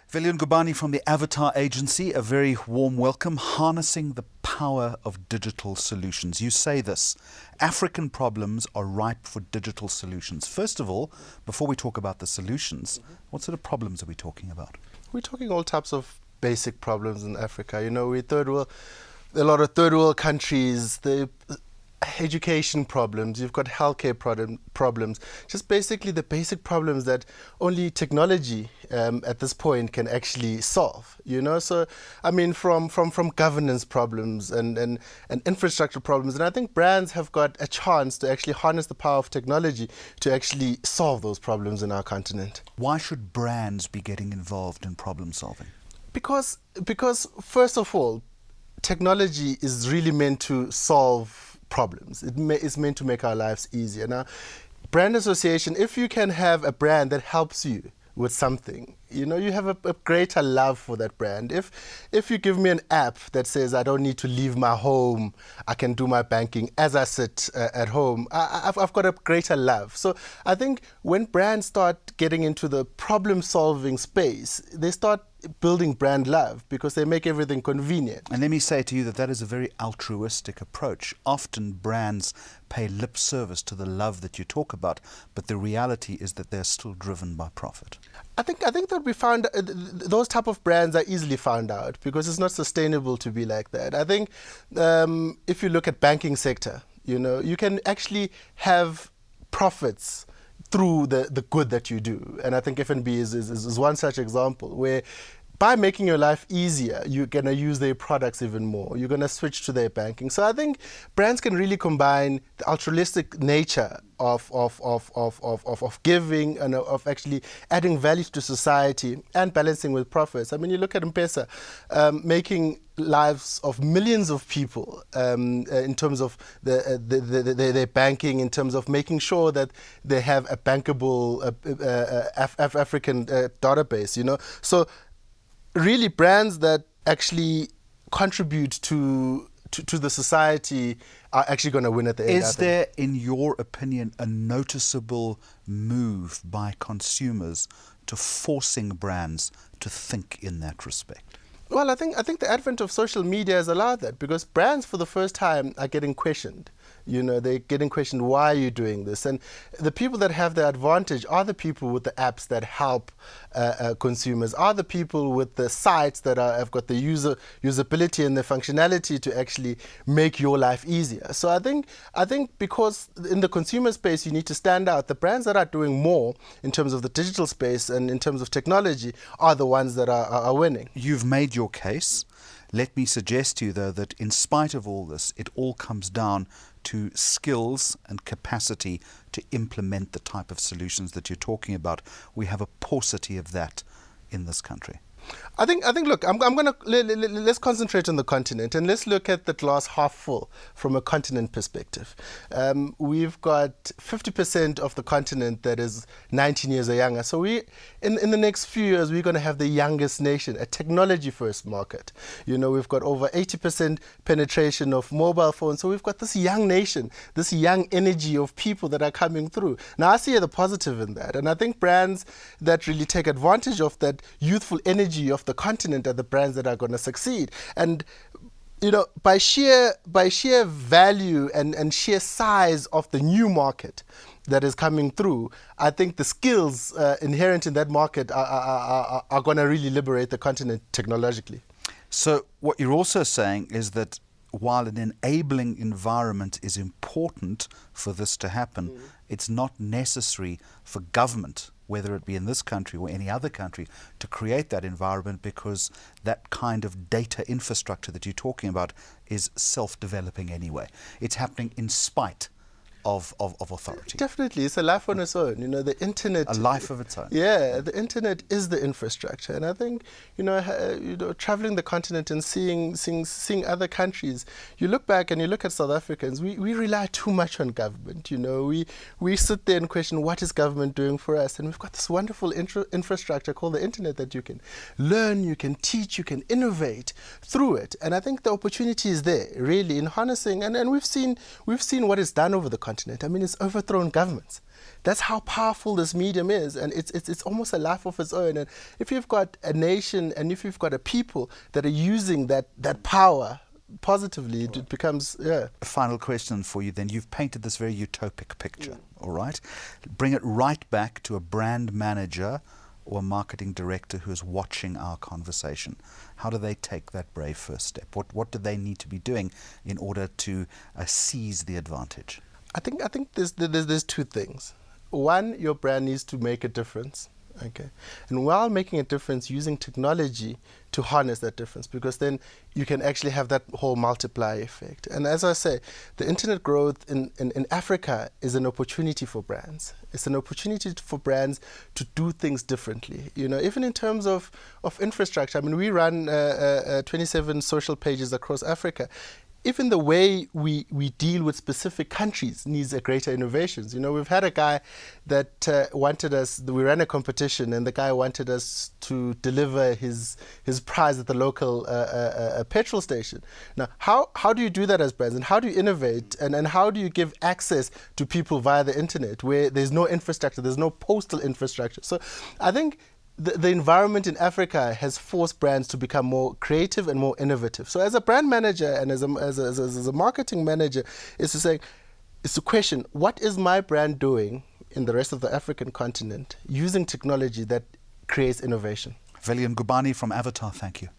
Veli Ngubane from the Avatar Agency, a very warm welcome. Harnessing the power of digital solutions. You say this, African problems are ripe for digital solutions. First of all, before we talk about the solutions, what sort of problems are we talking about? We're talking all types of basic problems in Africa. You know, we're third world, a lot of third world countries, the education problems, you've got healthcare problems, just basically the basic problems that only technology at this point can actually solve, you know. So I mean, from governance problems and infrastructure problems, and I think brands have got a chance to actually harness the power of technology to actually solve those problems in our continent. Why should brands be getting involved in problem solving? Because first of all, technology is really meant to solve problems. It's meant to make our lives easier. Now, brand association, if you can have a brand that helps you with something, you know, you have a greater love for that brand. If you give me an app that says I don't need to leave my home, I can do my banking as I sit at home, I've got a greater love. So I think when brands start getting into the problem-solving space, they start building brand love because they make everything convenient. And let me say to you that that is a very altruistic approach. Often brands pay lip service to the love that you talk about, but the reality is that they're still driven by profit. I think that we found those type of brands are easily found out because it's not sustainable to be like that. I think if you look at banking sector, you know, you can actually have profits through the good that you do. And I think F&B is one such example where by making your life easier, you're going to use their products even more. You're going to switch to their banking. So I think brands can really combine the altruistic nature of giving and of actually adding value to society and balancing with profits. I mean, you look at M-Pesa, making lives of millions of people in terms of their banking, in terms of making sure that they have a bankable African database, you know. So really brands that actually contribute to the society are actually going to win at the end. Is there, in your opinion, a noticeable move by consumers to forcing brands to think in that respect? Well, I think the advent of social media has allowed that because brands for the first time are getting questioned. You know, they're getting questioned, why are you doing this? And the people that have the advantage are the people with the apps that help consumers, are the people with the sites that have got the usability and the functionality to actually make your life easier. So I think because in the consumer space you need to stand out, the brands that are doing more in terms of the digital space and in terms of technology are the ones that are winning. You've made your case. Let me suggest to you, though, that in spite of all this, it all comes down to skills and capacity to implement the type of solutions that you're talking about. We have a paucity of that in this country. I think. Look, let's concentrate on the continent and let's look at the glass half full from a continent perspective. We've got 50% of the continent that is 19 years or younger. So in the next few years, we're going to have the youngest nation, a technology-first market. You know, we've got over 80% penetration of mobile phones. So we've got this young nation, this young energy of people that are coming through. Now, I see the positive in that, and I think brands that really take advantage of that youthful energy of the continent are the brands that are going to succeed. And you know, by sheer value and sheer size of the new market that is coming through, I think the skills inherent in that market are going to really liberate the continent technologically. So what you're also saying is that while an enabling environment is important for this to happen, it's not necessary for government, whether it be in this country or any other country, to create that environment, because that kind of data infrastructure that you're talking about is self-developing anyway. It's happening in spite of authority. Definitely, it's a life on its own. You know, the internet. A life of its own. Yeah, the internet is the infrastructure, and I think traveling the continent and seeing other countries, you look back and you look at South Africans. We rely too much on government. You know, we sit there and question, what is government doing for us? And we've got this wonderful infrastructure called the internet that you can learn, you can teach, you can innovate through it. And I think the opportunity is there, really, in harnessing. And we've seen what is done over the continent. continent. I mean, it's overthrown governments. That's how powerful this medium is, and it's almost a life of its own. And if you've got a nation and if you've got a people that are using that power positively, it becomes, yeah. A final question for you then. You've painted this very utopic picture, all right? Bring it right back to a brand manager or a marketing director who is watching our conversation. How do they take that brave first step? What do they need to be doing in order to seize the advantage? I think there's two things. One, your brand needs to make a difference. Okay, and while making a difference, using technology to harness that difference, because then you can actually have that whole multiplier effect. And as I say, the internet growth in Africa is an opportunity for brands. It's an opportunity for brands to do things differently. You know, even in terms of infrastructure. I mean, we run 27 social pages across Africa. Even the way we deal with specific countries needs a greater innovations. You know, we've had a guy that wanted us, we ran a competition, and the guy wanted us to deliver his prize at the local petrol station. Now, how do you do that as brands, and how do you innovate, and how do you give access to people via the internet where there's no infrastructure, there's no postal infrastructure? So I think the environment in Africa has forced brands to become more creative and more innovative. So as a brand manager and as a marketing manager, is to question, what is my brand doing in the rest of the African continent using technology that creates innovation? Veli Ngubane from Avatar, thank you.